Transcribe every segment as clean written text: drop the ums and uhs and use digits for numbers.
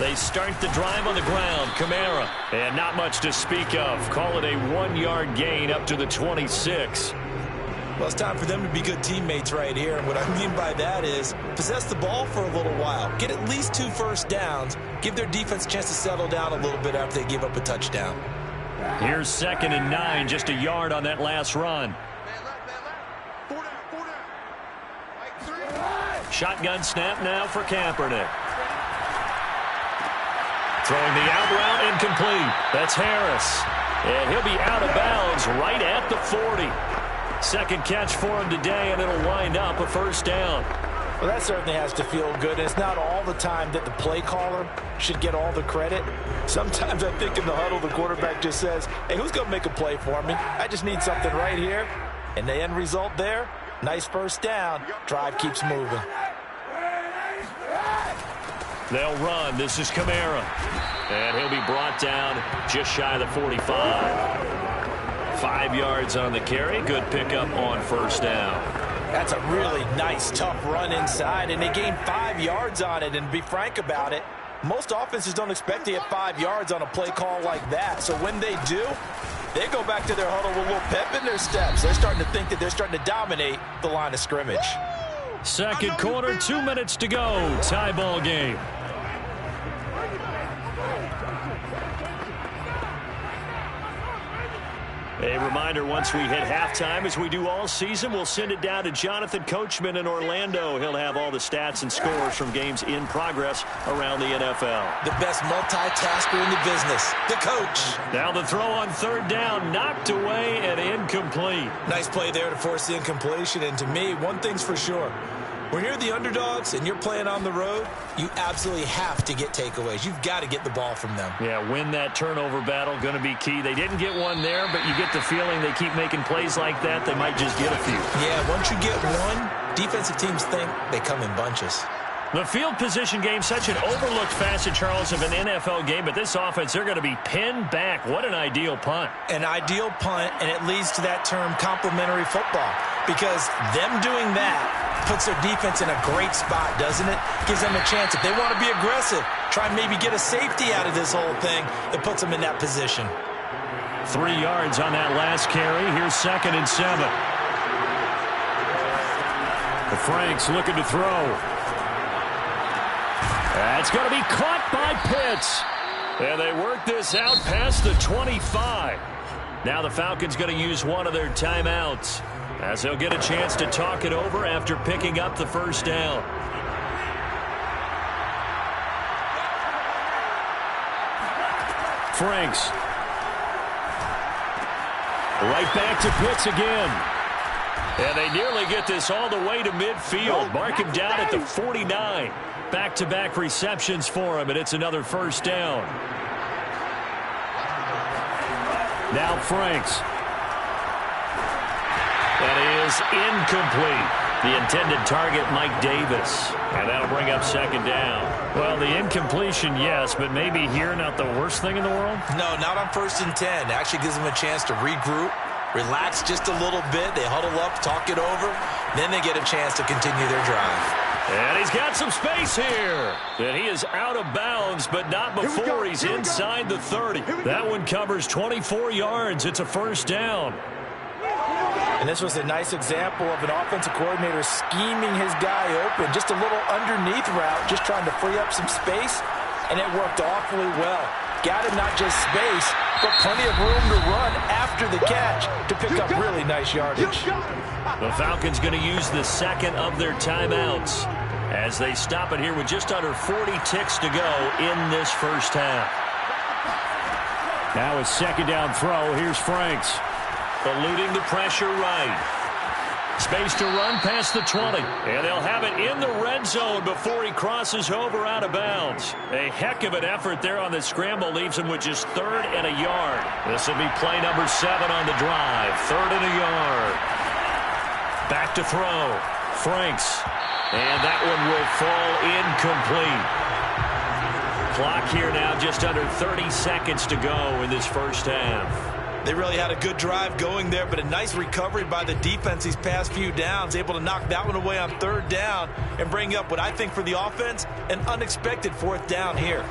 They start the drive on the ground. Kamara. And not much to speak of. Call it a 1-yard gain up to the 26. Well, it's time for them to be good teammates right here. And what I mean by that is possess the ball for a little while. Get at least 2 first downs. Give their defense a chance to settle down a little bit after they give up a touchdown. Here's 2nd and 9. Just a yard on that last run. Shotgun snap now for Kaepernick. Throwing the out route, incomplete. That's Harris. And he'll be out of bounds right at the 40. Second catch for him today, and it'll wind up a first down. Well, that certainly has to feel good. It's not all the time that the play caller should get all the credit. Sometimes I think in the huddle, the quarterback just says, hey, who's going to make a play for me? I just need something right here. And the end result there, nice first down. Drive keeps moving. They'll run. This is Kamara. And he'll be brought down just shy of the 45. 5 yards on the carry. Good pickup on first down. That's a really nice, tough run inside, and they gained 5 yards on it. And to be frank about it, most offenses don't expect to get 5 yards on a play call like that. So when they do, they go back to their huddle with a little pep in their steps. They're starting to think that they're starting to dominate the line of scrimmage. Second quarter, 2 minutes to go. Tie ball game. A reminder, once we hit halftime, as we do all season, we'll send it down to Jonathan Coachman in Orlando. He'll have all the stats and scores from games in progress around the NFL. The best multitasker in the business, the coach. Now the throw on 3rd down, knocked away and incomplete. Nice play there to force the incompletion. And to me, one thing's for sure. When you're the underdogs and you're playing on the road, you absolutely have to get takeaways. You've got to get the ball from them. Yeah, win that turnover battle, going to be key. They didn't get one there, but you get the feeling they keep making plays like that, they might just get a few. Yeah, once you get one, defensive teams think they come in bunches. The field position game, such an overlooked facet, Charles, of an NFL game, but this offense, they're going to be pinned back. What an ideal punt. An ideal punt, and it leads to that term complementary football, because them doing that puts their defense in a great spot, doesn't it? Gives them a chance. If they want to be aggressive, try and maybe get a safety out of this whole thing, it puts them in that position. 3 yards on that last carry. Here's 2nd and 7. The Franks looking to throw. That's going to be caught by Pitts. And they work this out past the 25. Now the Falcons going to use one of their timeouts, as they'll get a chance to talk it over after picking up the first down. Franks. Right back to Pitts again. And they nearly get this all the way to midfield. Mark him down at the 49. Back-to-back receptions for him, and it's another first down. Now Franks. That is incomplete. The intended target, Mike Davis. And that'll bring up 2nd down. Well, the incompletion, yes, but maybe here not the worst thing in the world? No, not on 1st and 10. It actually gives them a chance to regroup, relax just a little bit. They huddle up, talk it over. Then they get a chance to continue their drive. And he's got some space here. And he is out of bounds, but not before he's inside the 30. That one covers 24 yards. It's a first down. And this was a nice example of an offensive coordinator scheming his guy open. Just a little underneath route, just trying to free up some space, and it worked awfully well. Got him not just space, but plenty of room to run after the catch to pick up really nice yardage. The Falcons going to use the 2nd of their timeouts as they stop it here with just under 40 ticks to go in this first half. Now a 2nd down throw. Here's Franks. Eluding the pressure right. Space to run past the 20. And they'll have it in the red zone before he crosses over out of bounds. A heck of an effort there on the scramble. Leaves him with just 3rd and a yard. This will be play number 7 on the drive. 3rd and a yard. Back to throw. Franks. And that one will fall incomplete. Clock here now just under 30 seconds to go in this first half. They really had a good drive going there, but a nice recovery by the defense these past few downs, able to knock that one away on 3rd down and bring up what I think for the offense, an unexpected 4th down here.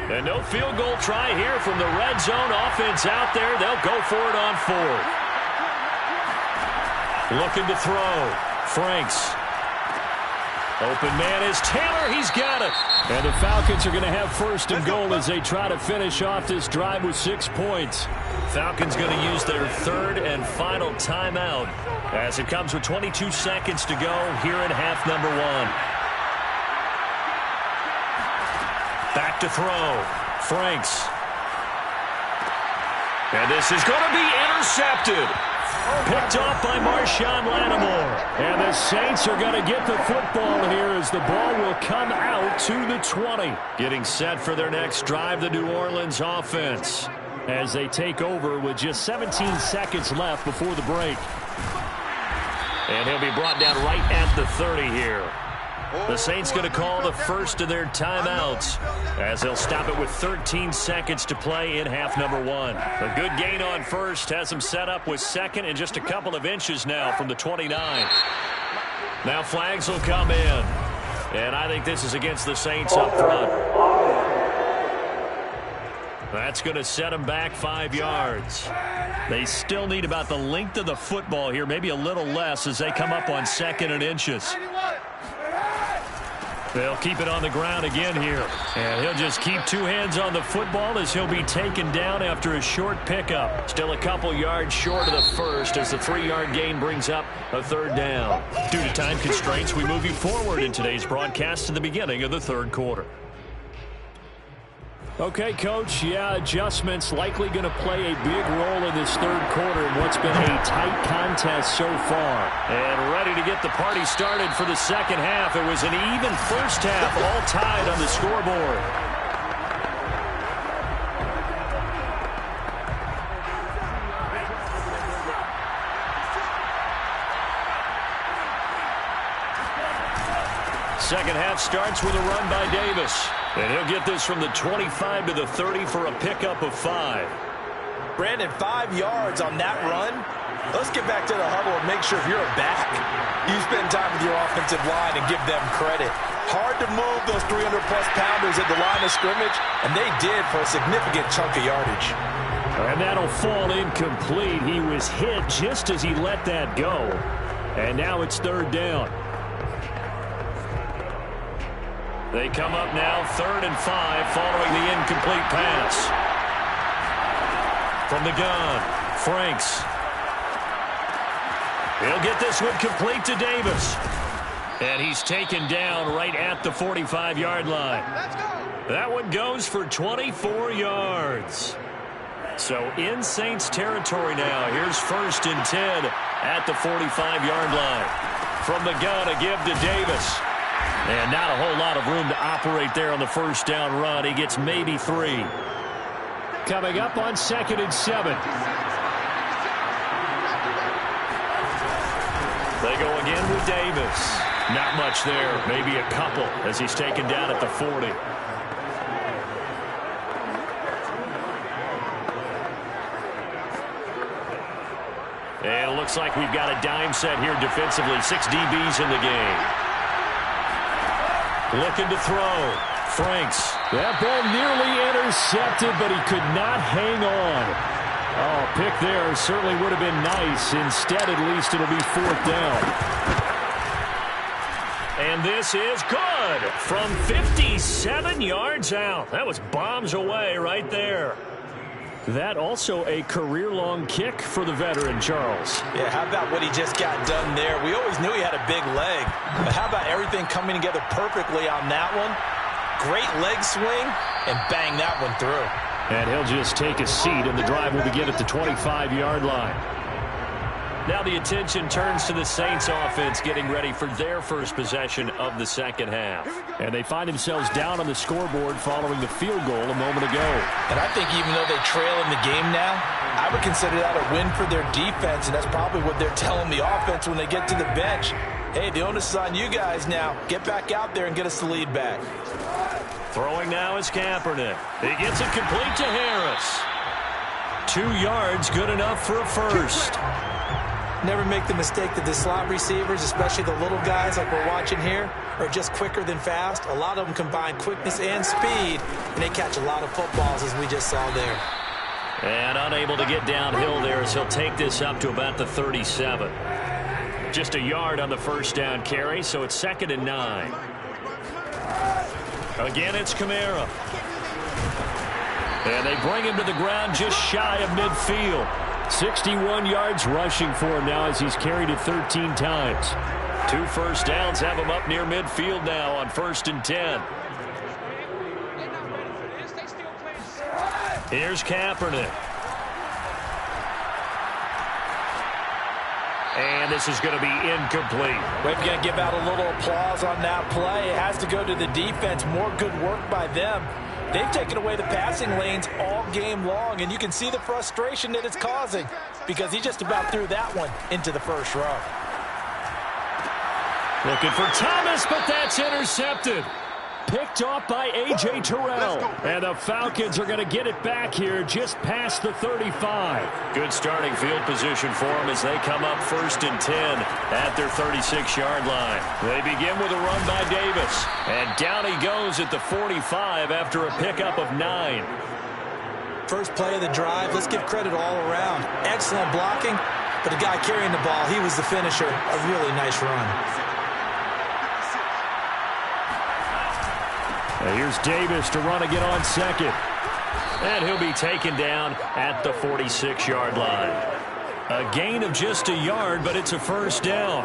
And no field goal try here from the red zone. Offense out there. They'll go for it on 4th. Looking to throw. Franks. Open man is Taylor. He's got it. And the Falcons are going to have 1st and goal as they try to finish off this drive with 6 points. Falcons going to use their 3rd and final timeout as it comes with 22 seconds to go here in half number 1. Back to throw. Franks. And this is going to be intercepted. Picked off by Marshawn Lattimore. And the Saints are going to get the football here as the ball will come out to the 20. Getting set for their next drive, the New Orleans offense, as they take over with just 17 seconds left before the break. And he'll be brought down right at the 30 here. The Saints going to call the first of their timeouts as they'll stop it with 13 seconds to play in half number 1. A good gain on first has them set up with 2nd and just a couple of inches now from the 29. Now flags will come in. And I think this is against the Saints up front. That's going to set them back 5 yards. They still need about the length of the football here, maybe a little less as they come up on 2nd and inches. They'll keep it on the ground again here. And he'll just keep 2 hands on the football as he'll be taken down after a short pickup. Still a couple yards short of the first as the 3-yard gain brings up a 3rd down. Due to time constraints, we move you forward in today's broadcast to the beginning of the 3rd quarter. Okay, Coach, adjustments likely going to play a big role in this 3rd quarter in what's been a tight contest so far. And ready to get the party started for the 2nd half. It was an even first half, all tied on the scoreboard. Second half starts with a run by Davis. And he'll get this from the 25 to the 30 for a pickup of 5. Brandon, 5 yards on that run. Let's get back to the huddle and make sure if you're a back, you spend time with your offensive line and give them credit. Hard to move those 300-plus pounders at the line of scrimmage, and they did for a significant chunk of yardage. And that'll fall incomplete. He was hit just as he let that go. And now it's 3rd down. They come up now 3rd and 5 following the incomplete pass. From the gun, Franks. He'll get this one complete to Davis. And he's taken down right at the 45-yard line. That one goes for 24 yards. So in Saints territory now. Here's 1st and 10 at the 45-yard line. From the gun, a give to Davis. And not a whole lot of room to operate there on the 1st down run. He gets maybe 3. Coming up on 2nd and 7. They go again with Davis. Not much there. Maybe a couple as he's taken down at the 40. And it looks like we've got a dime set here defensively. 6 DBs in the game. Looking to throw. Franks. That ball nearly intercepted, but he could not hang on. Oh, pick there certainly would have been nice. Instead, at least, it'll be 4th down. And this is good from 57 yards out. That was bombs away right there. That also a career-long kick for the veteran, Charles. Yeah, how about what he just got done there? We always knew he had a big leg, but how about everything coming together perfectly on that one? Great leg swing, and bang that one through. And he'll just take a seat, and the drive will begin at the 25-yard line. Now the attention turns to the Saints offense getting ready for their first possession of the 2nd half. And they find themselves down on the scoreboard following the field goal a moment ago. And I think even though they trail in the game now, I would consider that a win for their defense, and that's probably what they're telling the offense when they get to the bench. Hey, the onus is on you guys now. Get back out there and get us the lead back. Throwing now is Kaepernick. He gets it complete to Harris. 2 yards, good enough for a first. Never make the mistake that the slot receivers, especially the little guys like we're watching here, are just quicker than fast. A lot of them combine quickness and speed, and they catch a lot of footballs, as we just saw there. And unable to get downhill there as he'll take this up to about the 37. Just a yard on the first down carry, so it's 2nd and 9. Again, it's Kamara. And they bring him to the ground just shy of midfield. 61 yards rushing for him now as he's carried it 13 times. 2 first downs have him up near midfield now on 1st and 10. Here's Kaepernick. And this is going to be incomplete. We're going to give out a little applause on that play. It has to go to the defense. More good work by them. They've taken away the passing lanes all game long, and you can see the frustration that it's causing because he just about threw that one into the first row. Looking for Thomas, but that's intercepted. Picked off by A.J. Terrell. And the Falcons are going to get it back here just past the 35. Good starting field position for them as they come up 1st and 10 at their 36-yard line. They begin with a run by Davis. And down he goes at the 45 after a pickup of 9. First play of the drive, let's give credit all around. Excellent blocking, but the guy carrying the ball, he was the finisher. A really nice run. Here's Davis to run again on 2nd. And he'll be taken down at the 46-yard line. A gain of just a yard, but it's a first down.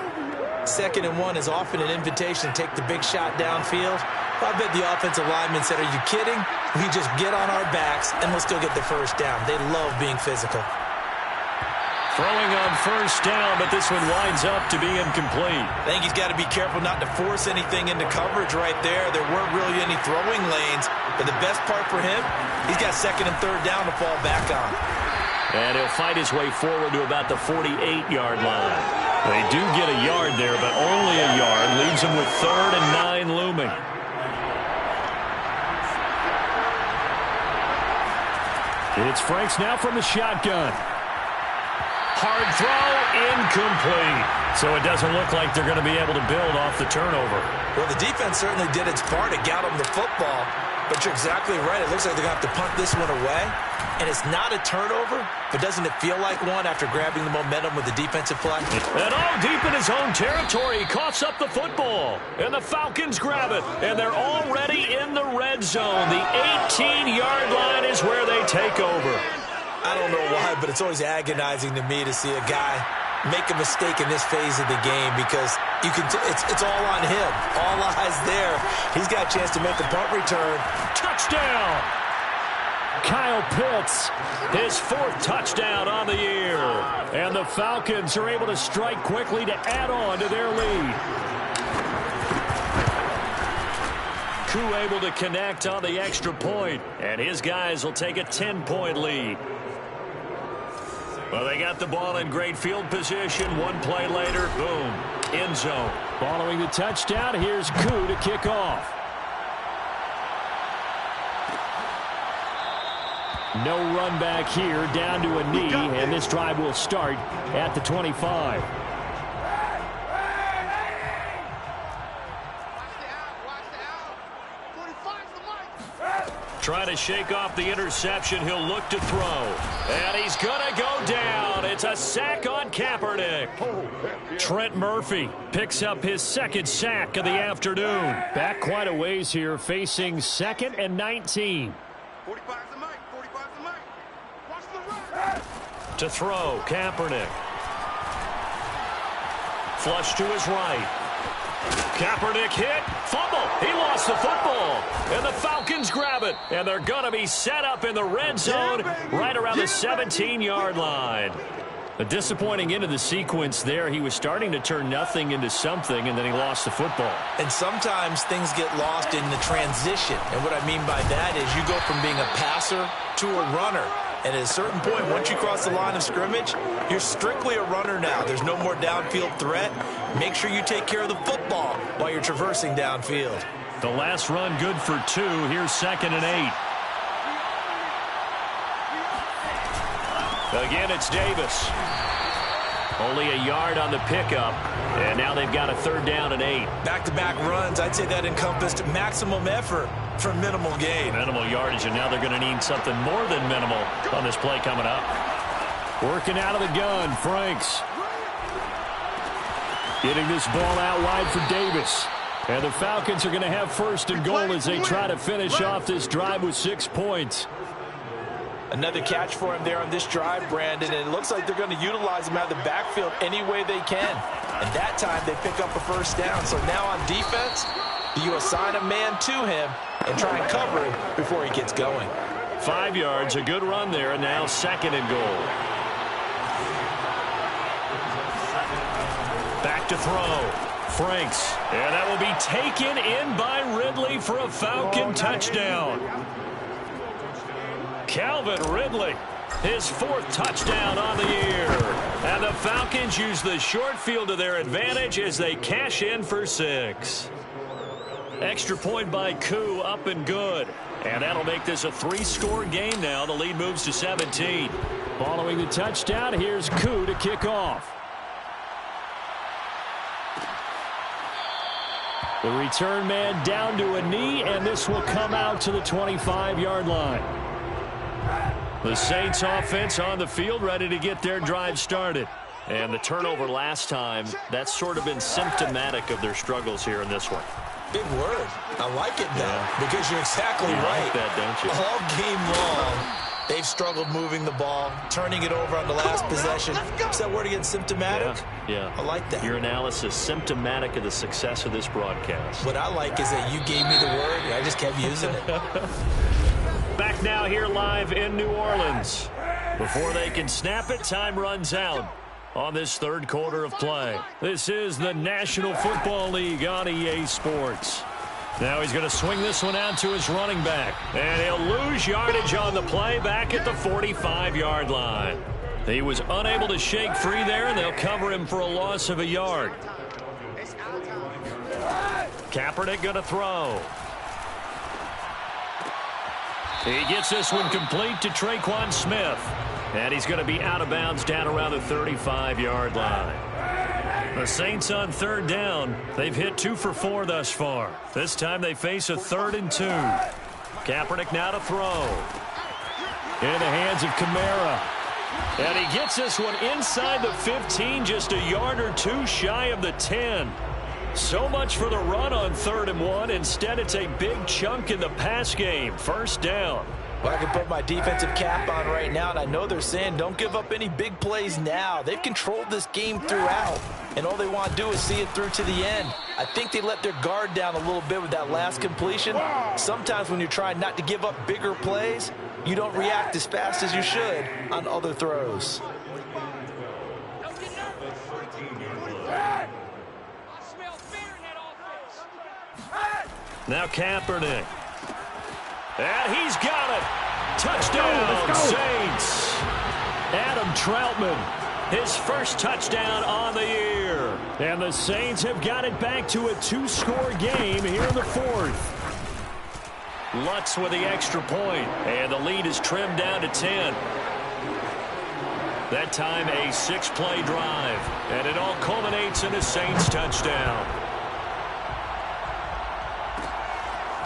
2nd and 1 is often an invitation to take the big shot downfield. I bet the offensive lineman said, "Are you kidding? We just get on our backs and we'll still get the first down." They love being physical. Throwing on first down, but this one winds up to be incomplete. I think he's got to be careful not to force anything into coverage right there. There weren't really any throwing lanes, but the best part for him, he's got 2nd and 3rd down to fall back on. And he'll fight his way forward to about the 48-yard line. They do get a yard there, but only a yard. Leaves him with 3rd and 9 looming. It's Franks now from the shotgun. Hard throw, incomplete. So it doesn't look like they're going to be able to build off the turnover. Well, the defense certainly did its part to get them the football. But you're exactly right. It looks like they're going to have to punt this one away. And it's not a turnover, but doesn't it feel like one after grabbing the momentum with the defensive play? And all deep in his own territory, he coughs up the football. And the Falcons grab it. And they're already in the red zone. The 18-yard line is where they take over. I don't know why, but it's always agonizing to me to see a guy make a mistake in this phase of the game because you can. It's all on him. All eyes there. He's got a chance to make a punt return. Touchdown! Kyle Pitts, his 4th touchdown on the year. And the Falcons are able to strike quickly to add on to their lead. Koo able to connect on the extra point, and his guys will take a 10-point lead. Well, they got the ball in great field position. One play later, boom, end zone. Following the touchdown, here's Koo to kick off. No run back here, down to a knee, and this drive will start at the 25. Trying to shake off the interception. He'll look to throw. And he's going to go down. It's a sack on Kaepernick. Trent Murphy picks up his 2nd sack of the afternoon. Back quite a ways here, facing 2nd and 19. 45's the mic. 45's the mic. Watch the right. To throw, Kaepernick. Flush to his right. Kaepernick hit, fumble. He lost the football. And the Falcons grab it. And they're going to be set up in the red zone right around the 17-yard line. A disappointing end of the sequence there. He was starting to turn nothing into something, and then he lost the football. And sometimes things get lost in the transition. And what I mean by that is you go from being a passer to a runner. And at a certain point, once you cross the line of scrimmage, you're strictly a runner now. There's no more downfield threat. Make sure you take care of the football while you're traversing downfield. The last run good for 2. Here's 2nd and 8. Again, it's Davis. Only a yard on the pickup, and now they've got a 3rd down and 8. Back-to-back runs, I'd say that encompassed maximum effort for minimal gain. Minimal yardage, and now they're going to need something more than minimal on this play coming up. Working out of the gun, Franks. Getting this ball out wide for Davis. And the Falcons are going to have 1st and goal as they try to finish off this drive with 6 points. Another catch for him there on this drive, Brandon, and it looks like they're going to utilize him out of the backfield any way they can. And that time they pick up a 1st down. So now on defense, you assign a man to him and try and cover him before he gets going. 5 yards, a good run there, and now 2nd and goal. Back to throw. Franks, and that will be taken in by Ridley for a Falcon touchdown. Calvin Ridley, his 4th touchdown on the year. And the Falcons use the short field to their advantage as they cash in for 6. Extra point by Koo, up and good. And that'll make this a 3-score game now. The lead moves to 17. Following the touchdown, here's Koo to kick off. The return man down to a knee, and this will come out to the 25-yard line. The Saints offense on the field, ready to get their drive started. And the turnover last time, that's sort of been symptomatic of their struggles here in this one. Big word. I like it, though, because you're exactly right. Like that, don't you? All game long, they've struggled moving the ball, turning it over on the last possession. Is that word again, symptomatic? Yeah. I like that. Your analysis, symptomatic of the success of this broadcast. What I like is that you gave me the word, and I just kept using it. Back now here live in New Orleans. Before they can snap it, time runs out on this 3rd quarter of play. This is the National Football League on EA Sports. Now he's going to swing this one out to his running back. And he'll lose yardage on the play back at the 45-yard line. He was unable to shake free there, and they'll cover him for a loss of a yard. Kaepernick going to throw. He gets this one complete to Traquan Smith. And he's going to be out of bounds down around the 35-yard line. The Saints on 3rd down. They've hit 2 for 4 thus far. This time they face a 3rd and 2. Kaepernick now to throw. In the hands of Kamara. And he gets this one inside the 15, just a yard or 2 shy of the 10. So much for the run on 3rd and 1. Instead, it's a big chunk in the pass game. 1st down. Well, I can put my defensive cap on right now, and I know they're saying don't give up any big plays now. They've controlled this game throughout, and all they want to do is see it through to the end. I think they let their guard down a little bit with that last completion. Sometimes when you're trying not to give up bigger plays, you don't react as fast as you should on other throws. Now Kaepernick. And he's got it. Touchdown, Saints. Adam Troutman, his 1st touchdown on the year. And the Saints have got it back to a 2-score game here in the 4th. Lutz with the extra point, and the lead is trimmed down to 10. That time a 6-play drive, and it all culminates in a Saints touchdown.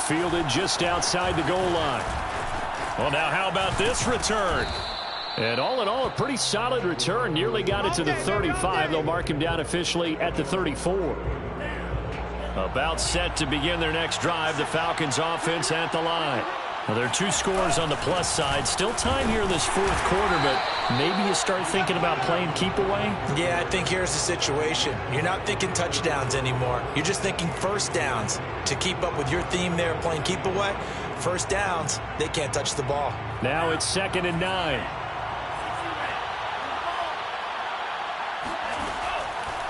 Fielded just outside the goal line. Well, now how about this return? And all in all, a pretty solid return. Nearly got it to the 35. They'll mark him down officially at the 34. About set to begin their next drive. The Falcons offense at the line. Well, there are 2 scores on the plus side. Still time here in this 4th quarter, but maybe you start thinking about playing keep away? Yeah, I think here's the situation. You're not thinking touchdowns anymore. You're just thinking 1st downs. To keep up with your theme there, playing keep away, 1st downs, they can't touch the ball. Now it's 2nd and 9.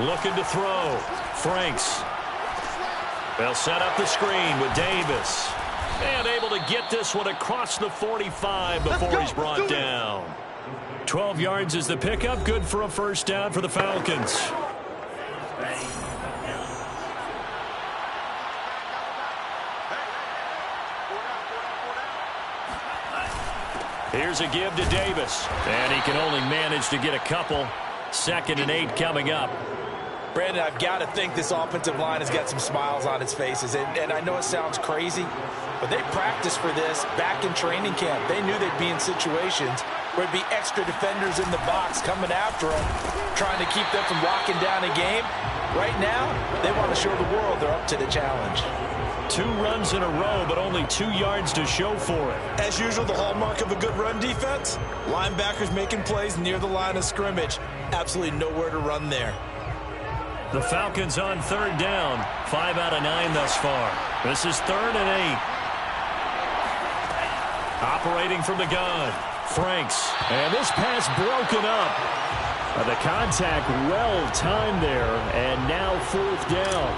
Looking to throw. Franks. They'll set up the screen with Davis. And able to get this one across the 45 before he's brought down. 12 yards is the pickup. Good for a 1st down for the Falcons. Here's a give to Davis. And he can only manage to get a couple. 2nd and 8 coming up. Brandon, I've got to think this offensive line has got some smiles on its faces. And I know it sounds crazy, but they practiced for this back in training camp. They knew they'd be in situations where there'd be extra defenders in the box coming after them, trying to keep them from locking down a game. Right now, they want to show the world they're up to the challenge. 2 runs in a row, but only 2 yards to show for it. As usual, the hallmark of a good run defense, linebackers making plays near the line of scrimmage. Absolutely nowhere to run there. The Falcons on 3rd down. 5 out of 9 thus far. This is 3rd and 8. Operating from the gun. Franks. And this pass broken up. The contact well timed there. And now 4th down.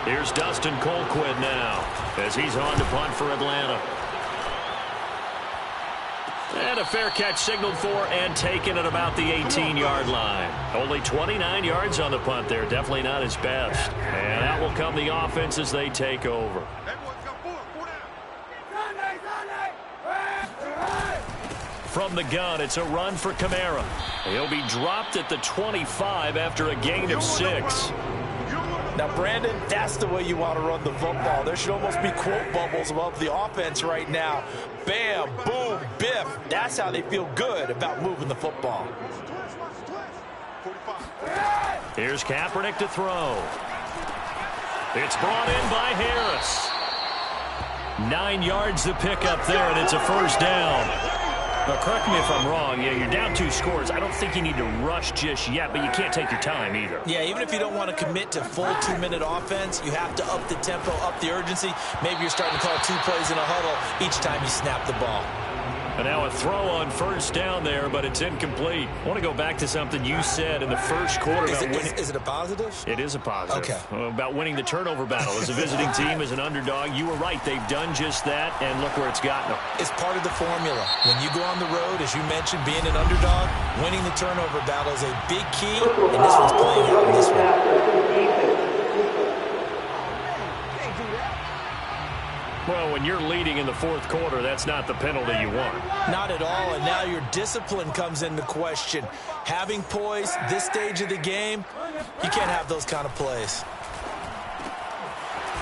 Here's Dustin Colquitt now as he's on to punt for Atlanta. And a fair catch signaled for and taken at about the 18-yard line. Only 29 yards on the punt there. Definitely not his best. And out will come the offense as they take over. From the gun, it's a run for Kamara. He'll be dropped at the 25 after a gain of 6. Now, Brandon, that's the way you want to run the football. There should almost be quote bubbles above the offense right now. Bam, boom, biff. That's how they feel good about moving the football. Here's Kaepernick to throw. It's brought in by Harris. 9 yards to pick up there, and it's a 1st down. But correct me if I'm wrong. Yeah, you're down 2 scores. I don't think you need to rush just yet, but you can't take your time either. Yeah, even if you don't want to commit to full 2-minute offense, you have to up the tempo, up the urgency. Maybe you're starting to call 2 plays in a huddle each time you snap the ball. And now a throw on 1st down there, but it's incomplete. I want to go back to something you said in the 1st quarter. Is it a positive? It is a positive. Okay. About winning the turnover battle. As a visiting team, as an underdog, you were right. They've done just that, and look where it's gotten them. It's part of the formula. When you go on the road, as you mentioned, being an underdog, winning the turnover battle is a big key, and this one's playing out in this one. Well, when you're leading in the 4th quarter, that's not the penalty you want. Not at all, and now your discipline comes into question. Having poise this stage of the game, you can't have those kind of plays.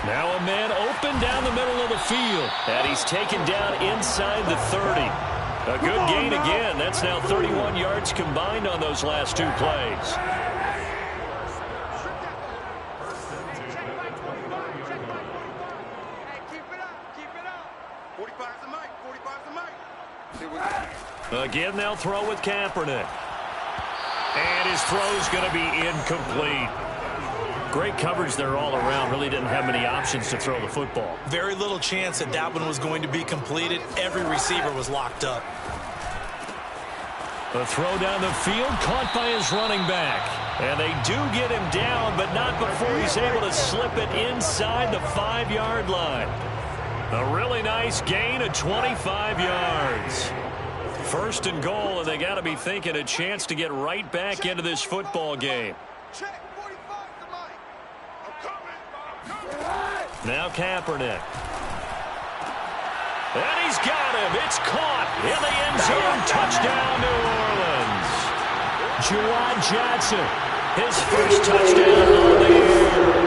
Now a man open down the middle of the field, and he's taken down inside the 30. A good gain again. That's now 31 yards combined on those last 2 plays. Again, they'll throw with Kaepernick. And his throw's going to be incomplete. Great coverage there all around. Really didn't have many options to throw the football. Very little chance that that one was going to be completed. Every receiver was locked up. The throw down the field caught by his running back. And they do get him down, but not before he's able to slip it inside the 5-yard line. A really nice gain of 25 yards. 1st and goal, and they got to be thinking a chance to get right back into this football game. Now Kaepernick. And he's got him. It's caught in the end zone. Touchdown, New Orleans. Juwan Johnson, his first touchdown on the year.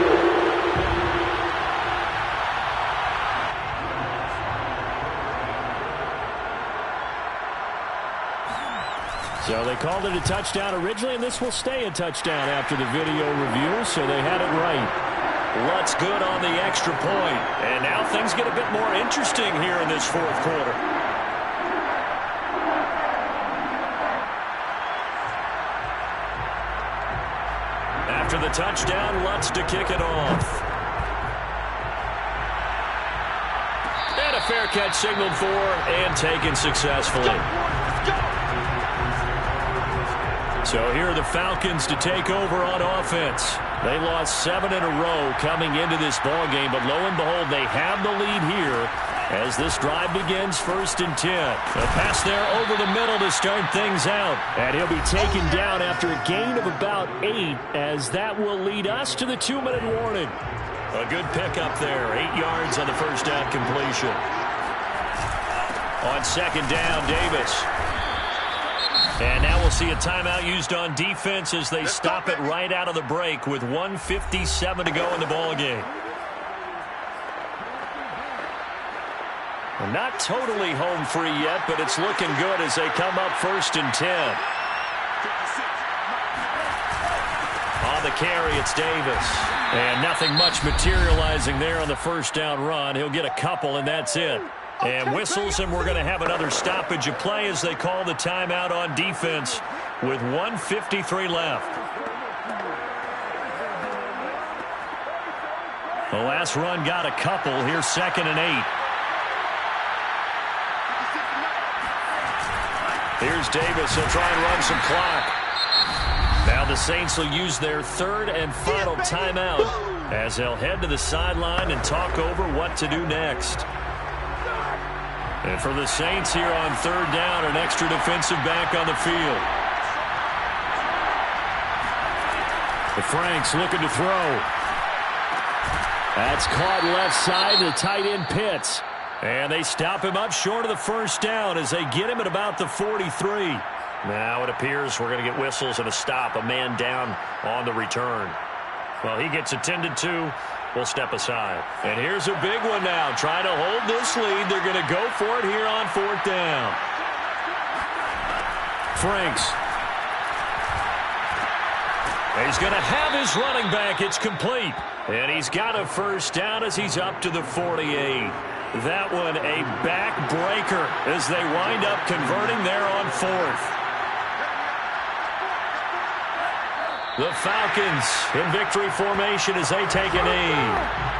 So they called it a touchdown originally, and this will stay a touchdown after the video review, so they had it right. Lutz good on the extra point. And now things get a bit more interesting here in this 4th quarter. After the touchdown, Lutz to kick it off. And a fair catch signaled for and taken successfully. So here are the Falcons to take over on offense. They lost 7 in a row coming into this ballgame, but lo and behold, they have the lead here as this drive begins 1st and 10. A pass there over the middle to start things out, and he'll be taken down after a gain of about 8, as that will lead us to the 2-minute warning. A good pickup there, 8 yards on the 1st down completion. On 2nd down, Davis. And now we'll see a timeout used on defense as they stop it right out of the break with 1:57 to go in the ballgame. Well, not totally home free yet, but it's looking good as they come up 1st and 10. On the carry, it's Davis. And nothing much materializing there on the first down run. He'll get a couple, and that's it. And whistles, and we're going to have another stoppage of play as they call the timeout on defense with 1:53 left. The last run got a couple. Here's 2nd and 8. Here's Davis. He'll try and run some clock. Now the Saints will use their 3rd and final timeout as they'll head to the sideline and talk over what to do next. And for the Saints here on 3rd down, an extra defensive back on the field. The Franks looking to throw. That's caught left side to the tight end Pitts. And they stop him up short of the first down as they get him at about the 43. Now it appears we're going to get whistles and a stop, a man down on the return. Well, he gets attended to. We'll step aside. And here's a big one now. Trying to hold this lead. They're going to go for it here on 4th down. Franks. He's going to have his running back. It's complete. And he's got a first down as he's up to the 48. That one a backbreaker as they wind up converting there on 4th. The Falcons in victory formation as they take a knee.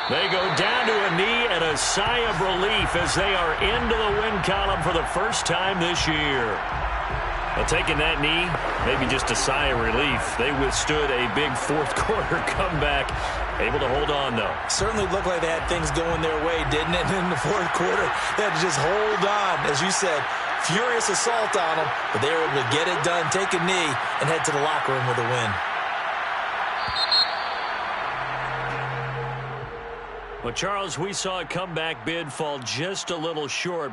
They go down to a knee and a sigh of relief as they are into the win column for the first time this year. Well, taking that knee, maybe just a sigh of relief. They withstood a big fourth-quarter comeback. Able to hold on, though. Certainly looked like they had things going their way, didn't it? In the fourth quarter, they had to just hold on. As you said, furious assault on them, but they were able to get it done, take a knee, and head to the locker room with a win. Well, Charles, we saw a comeback bid fall just a little short.